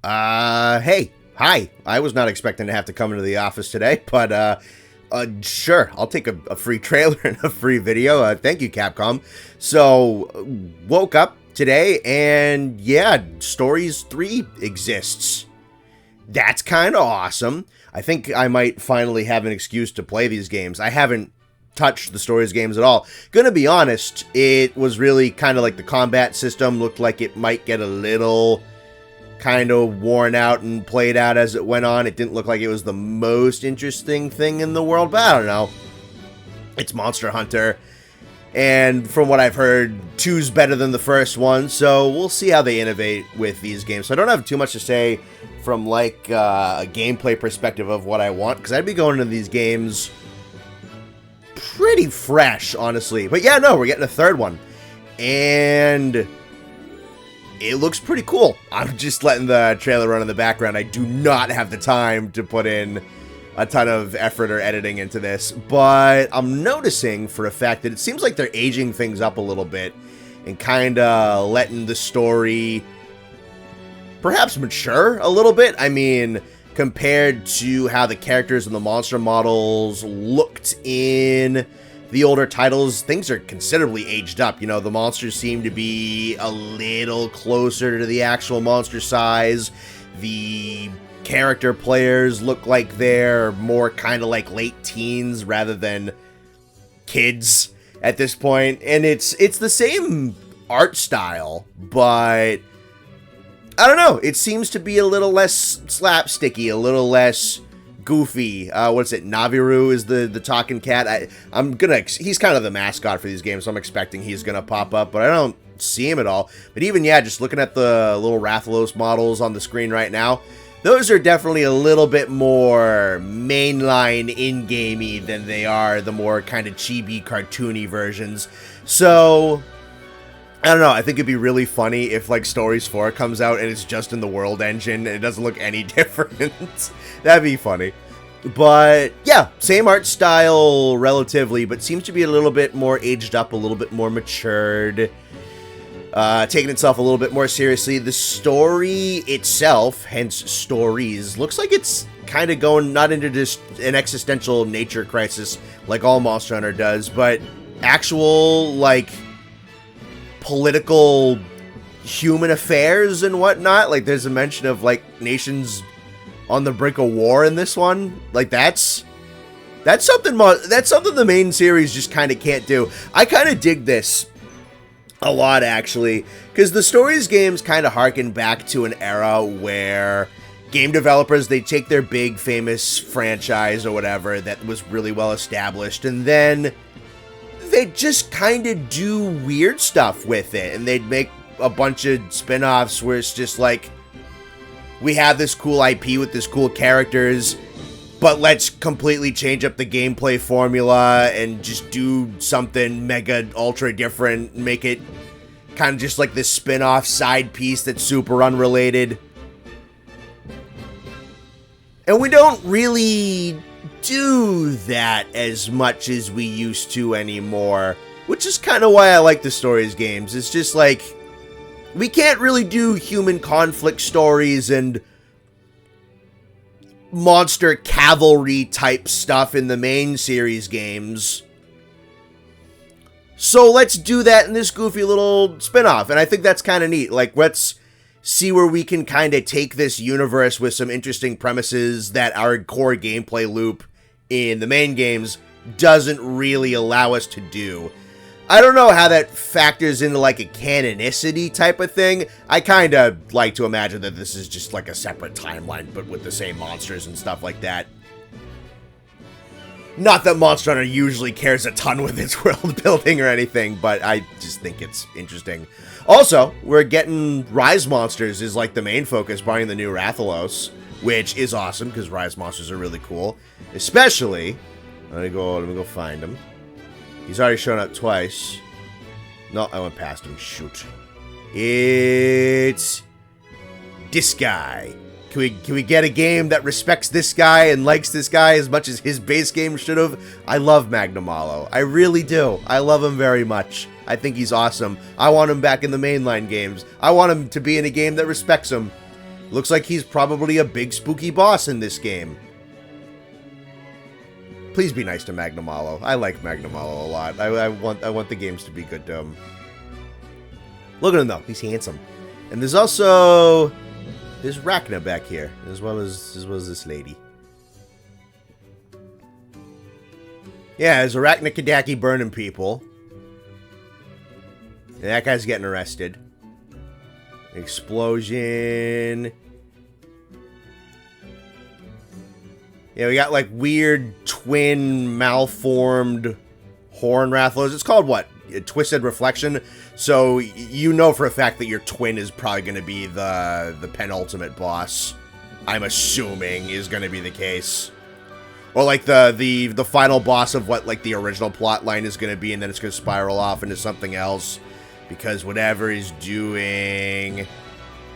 Hey, hi. I was not expecting to have to come into the office today, but, sure, I'll take a free trailer and a free video. Thank you, Capcom. So, woke up today, and yeah, Stories 3 exists. That's kind of awesome. I think I might finally have an excuse to play these games. I haven't touched the Stories games at all. Gonna be honest, it was really kind of like the combat system looked like it might get a little kind of worn out and played out as it went on. It didn't look like it was the most interesting thing in the world, but I don't know. It's Monster Hunter, and from what I've heard, 2's better than the first one, so we'll see how they innovate with these games. So I don't have too much to say from like a gameplay perspective of what I want, because I'd be going into these games pretty fresh, honestly. But yeah, no, we're getting a third one, and it looks pretty cool. I'm just letting the trailer run in the background. I do not have the time to put in a ton of effort or editing into this, but I'm noticing for a fact that it seems like they're aging things up a little bit and kind of letting the story perhaps mature a little bit. I mean, compared to how the characters and the monster models looked in the older titles, things are considerably aged up. You know, the monsters seem to be a little closer to the actual monster size. The character players look like they're more kind of like late teens rather than kids at this point. And it's the same art style, but I don't know. It seems to be a little less slapsticky, a little less goofy. What's it? Naviru is the talking cat. He's kind of the mascot for these games, so I'm expecting he's gonna pop up, but I don't see him at all. But even, yeah, just looking at the little Rathalos models on the screen right now, those are definitely a little bit more mainline in-gamey than they are the more kind of chibi, cartoony versions. So I don't know, I think it'd be really funny if, like, Stories 4 comes out and it's just in the World Engine and it doesn't look any different. That'd be funny. But, yeah, same art style relatively, but seems to be a little bit more aged up, a little bit more matured, taking itself a little bit more seriously. The story itself, hence Stories, looks like it's kind of going not into just an existential nature crisis like all Monster Hunter does, but actual, like, political human affairs and whatnot. Like, there's a mention of, like, nations on the brink of war in this one. Like, that's something the main series just kind of can't do. I kind of dig this a lot, actually, because the Stories games kind of harken back to an era where game developers, they take their big famous franchise or whatever that was really well established, and then they just kind of do weird stuff with it, and they'd make a bunch of spin-offs where it's just like, we have this cool IP with this cool characters, but let's completely change up the gameplay formula and just do something mega ultra different, make it kind of just like this spin-off side piece that's super unrelated. And we don't really do that as much as we used to anymore, which is kind of why I like the Stories games. It's just like, we can't really do human conflict stories and monster cavalry type stuff in the main series games, so let's do that in this goofy little spin-off. And I think that's kind of neat. Like, let's see where we can kind of take this universe with some interesting premises that our core gameplay loop in the main games doesn't really allow us to do. I don't know how that factors into, like, a canonicity type of thing. I kind of like to imagine that this is just, like, a separate timeline, but with the same monsters and stuff like that. Not that Monster Hunter usually cares a ton with its world building or anything, but I just think it's interesting. Also, we're getting Rise monsters is, like, the main focus, barring the new Rathalos, which is awesome, because Rise monsters are really cool. Especially, let me go find him. He's already shown up twice. No, I went past him. Shoot. It's this guy. Can we get a game that respects this guy and likes this guy as much as his base game should have? I love Magnamalo. I really do. I love him very much. I think he's awesome. I want him back in the mainline games. I want him to be in a game that respects him. Looks like he's probably a big spooky boss in this game. Please be nice to Magnamalo. I like Magnamalo a lot. I want the games to be good to him. Look at him though. He's handsome. And there's also Rachna back here, as well as this lady. Yeah, there's Arachna Kadaki burning people. And that guy's getting arrested. Explosion. Yeah, we got like weird twin malformed horn Rathalos. It's called what? A Twisted Reflection. So you know for a fact that your twin is probably going to be the penultimate boss. I'm assuming is going to be the case. Or like the final boss of what like the original plot line is going to be, and then it's going to spiral off into something else. Because whatever is doing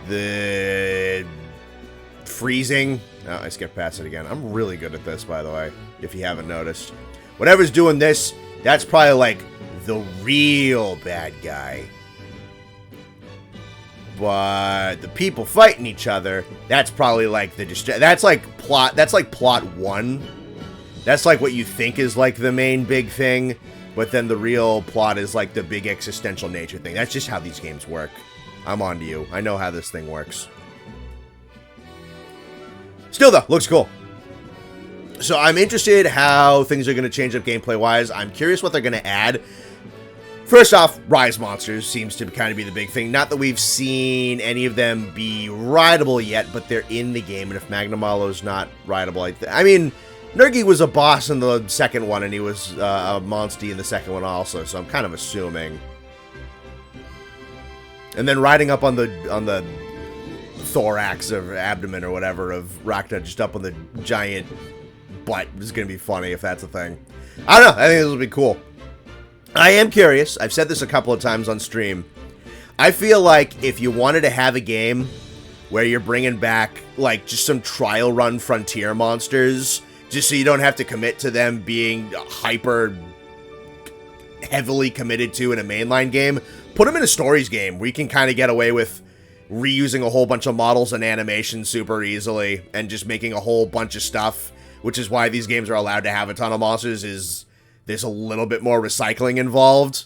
the freezing... Oh, I skipped past it again. I'm really good at this, by the way, if you haven't noticed. Whatever's doing this, that's probably like the real bad guy. But the people fighting each other, that's probably like that's like plot 1. That's like what you think is like the main big thing. But then the real plot is like the big existential nature thing. That's just how these games work. I'm on to you. I know how this thing works. Still though, looks cool. So I'm interested how things are going to change up gameplay-wise. I'm curious what they're going to add. First off, Rise monsters seems to kind of be the big thing. Not that we've seen any of them be rideable yet, but they're in the game. And if Magnamalo's not rideable, I mean... Nergi was a boss in the second one, and he was a monstie in the second one also, so I'm kind of assuming. And then riding up on the thorax or abdomen or whatever of Rachna, just up on the giant butt, is going to be funny if that's a thing. I don't know, I think this will be cool. I am curious, I've said this a couple of times on stream. I feel like if you wanted to have a game where you're bringing back, like, just some trial run frontier monsters... Just so you don't have to commit to them being hyper heavily committed to in a mainline game. Put them in a stories game where you can kind of get away with reusing a whole bunch of models and animations super easily and just making a whole bunch of stuff, which is why these games are allowed to have a ton of monsters, is there's a little bit more recycling involved.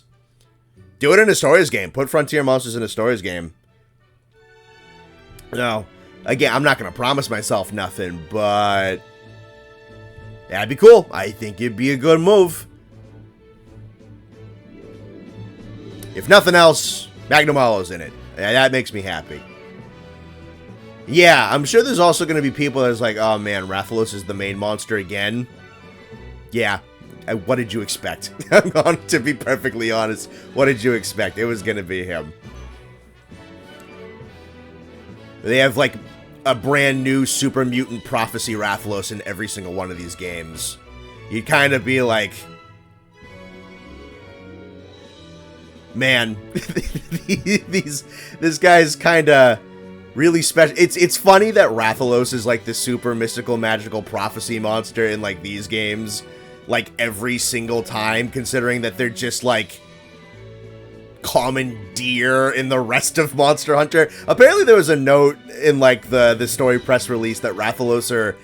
Do it in a stories game. Put frontier monsters in a stories game. No, again, I'm not going to promise myself nothing, but... that'd be cool. I think it'd be a good move. If nothing else, Magnamalo's in it. That makes me happy. Yeah, I'm sure there's also going to be people that's like, oh man, Rathalos is the main monster again. Yeah, what did you expect? I'm going to be perfectly honest. What did you expect? It was going to be him. They have like... a brand new super mutant prophecy Rathalos in every single one of these games. You'd kind of be like, man, this guy's kind of really special. It's funny that Rathalos is like the super mystical magical prophecy monster in like these games, like every single time, considering that they're just like common deer in the rest of Monster Hunter. Apparently there was a note in like the story press release that Rathalos are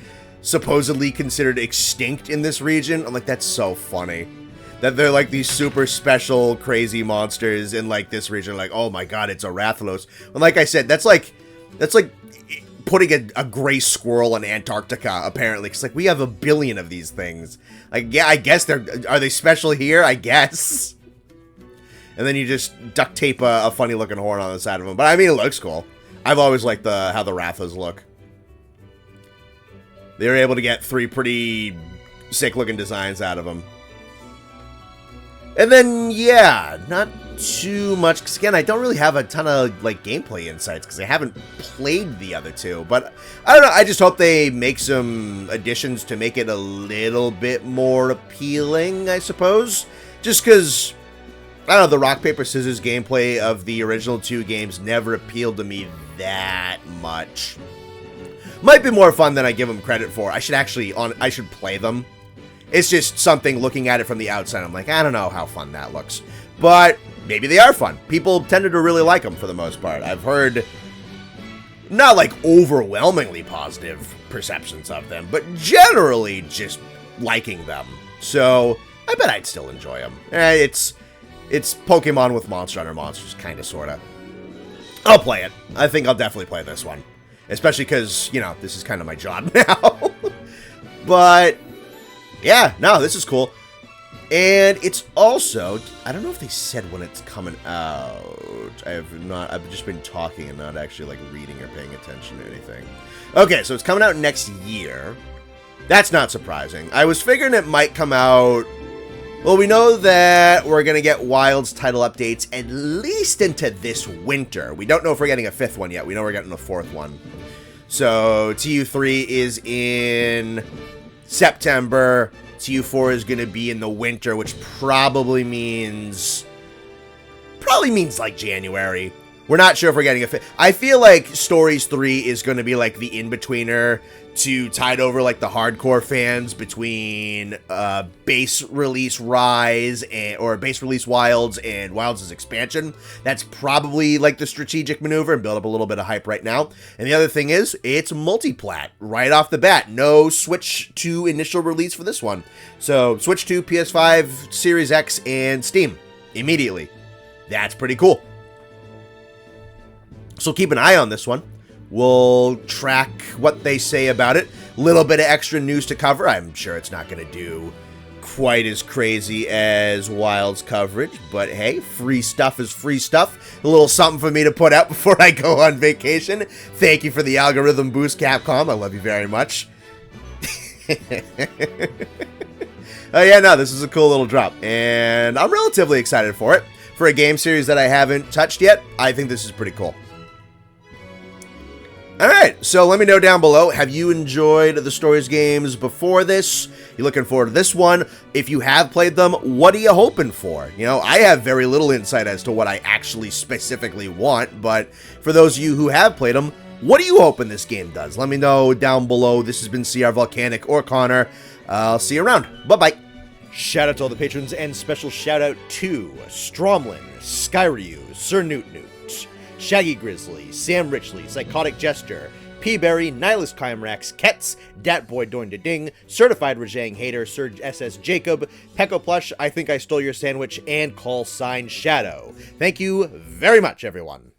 supposedly considered extinct in this region. I'm like, that's so funny that they're like these super special crazy monsters in like this region. Like, oh my god, it's a Rathalos. And like I said, that's like putting a gray squirrel in Antarctica, apparently, because like we have a billion of these things. Like, yeah, I guess are they special here? I guess. And then you just duct tape a funny looking horn on the side of them. But I mean, it looks cool. I've always liked how the Rathas look. They were able to get 3 pretty sick looking designs out of them. And then, yeah, not too much. Because again, I don't really have a ton of like gameplay insights because I haven't played the other 2. But I don't know. I just hope they make some additions to make it a little bit more appealing, I suppose. Just because... I don't know, the rock, paper, scissors gameplay of the original 2 games never appealed to me that much. Might be more fun than I give them credit for. I should play them. It's just something looking at it from the outside. I'm like, I don't know how fun that looks. But maybe they are fun. People tended to really like them for the most part. I've heard Not like overwhelmingly positive perceptions of them, but generally just liking them. So I bet I'd still enjoy them. It's Pokemon with Monster Hunter monsters, kind of, sort of. I'll play it. I think I'll definitely play this one. Especially because, you know, this is kind of my job now. But, yeah, no, this is cool. And it's also, I don't know if they said when it's coming out. I've just been talking and not actually, like, reading or paying attention to anything. Okay, so it's coming out next year. That's not surprising. I was figuring it might come out. Well, we know that we're going to get Wild's title updates at least into this winter. We don't know if we're getting a 5th one yet. We know we're getting a 4th one. So, TU3 is in September. TU4 is going to be in the winter, which probably means like January. We're not sure if we're getting a 5th. I feel like Stories 3 is going to be like the in-betweener to tide over like the hardcore fans between base release Rise or base release Wilds and Wilds' expansion. That's probably like the strategic maneuver and build up a little bit of hype right now. And the other thing is, it's multi-plat right off the bat. No Switch 2 initial release for this one. So Switch 2, PS5, Series X, and Steam immediately. That's pretty cool. So keep an eye on this one. We'll track what they say about it. Little bit of extra news to cover. I'm sure it's not going to do quite as crazy as Wild's coverage, but hey, free stuff is free stuff. A little something for me to put out before I go on vacation. Thank you for the algorithm boost, Capcom. I love you very much. Oh yeah, no, this is a cool little drop, and I'm relatively excited for it. For a game series that I haven't touched yet, I think this is pretty cool. Alright, so let me know down below, have you enjoyed the Stories games before this? You looking forward to this one? If you have played them, what are you hoping for? You know, I have very little insight as to what I actually specifically want, but for those of you who have played them, what are you hoping this game does? Let me know down below. This has been CR-Volcanic or Connor. I'll see you around. Bye-bye. Shout out to all the patrons, and special shout out to Stromlin, Skyryu, Sir Newt, Shaggy Grizzly, Sam Richley, Psychotic Jester, P-Berry, Nihilist Chimerax, Ketz, Datboy Doin Da Ding, Certified Rajang Hater, Sir SS Jacob, Pecco Plush, I Think I Stole Your Sandwich, and Call Sign Shadow. Thank you very much, everyone.